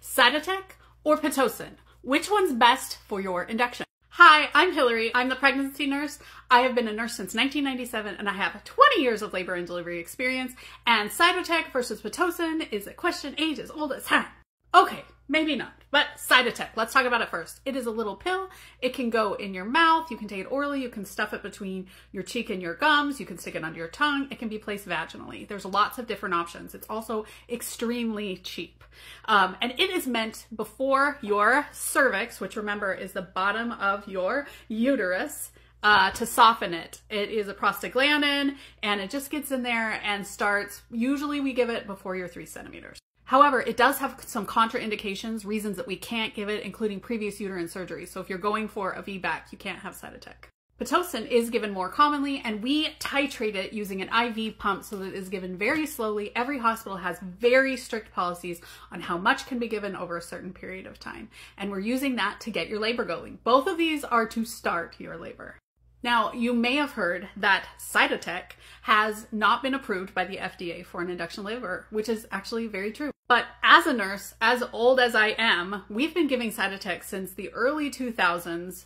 Cytotec or Pitocin? Which one's best for your induction? Hi, I'm Hillary. I'm the pregnancy nurse. I have been a nurse since 1997 and I have 20 years of labor and delivery experience, and Cytotec versus Pitocin is a question age as old as time. Okay, maybe not, but Cytotec, let's talk about it first. It is a little pill. It can go in your mouth. You can take it orally. You can stuff it between your cheek and your gums. You can stick it under your tongue. It can be placed vaginally. There's lots of different options. It's also extremely cheap. And it is meant before your cervix, which remember is the bottom of your uterus, to soften it. It is a prostaglandin and it just gets in there and starts, usually we give it before you're 3 centimeters. However, it does have some contraindications, reasons that we can't give it, including previous uterine surgery. So if you're going for a VBAC, you can't have Cytotec. Pitocin is given more commonly, and we titrate it using an IV pump so that it is given very slowly. Every hospital has very strict policies on how much can be given over a certain period of time. And we're using that to get your labor going. Both of these are to start your labor. Now, you may have heard that Cytotec has not been approved by the FDA for an induction labor, which is actually very true. But as a nurse, as old as I am, we've been giving Cytotec since the early 2000s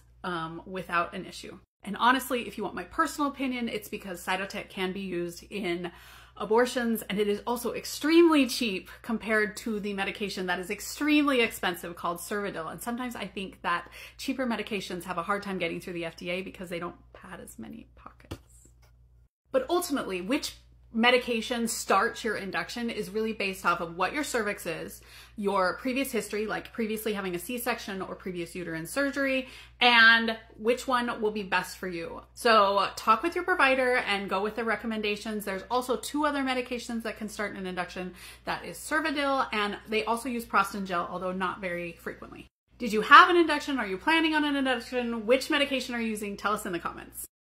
without an issue. And honestly, if you want my personal opinion, it's because Cytotec can be used in abortions, and it is also extremely cheap compared to the medication that is extremely expensive called Cervidil. And sometimes I think that cheaper medications have a hard time getting through the FDA because they don't pad as many pockets. But ultimately, which medication starts your induction is really based off of what your cervix is, your previous history, like previously having a C-section or previous uterine surgery, and which one will be best for you. So talk with your provider and go with the recommendations. There's also 2 other medications that can start an induction. That is Cervidil, and they also use Prostin gel, although not very frequently. Did you have an induction? Are you planning on an induction? Which medication are you using? Tell us in the comments.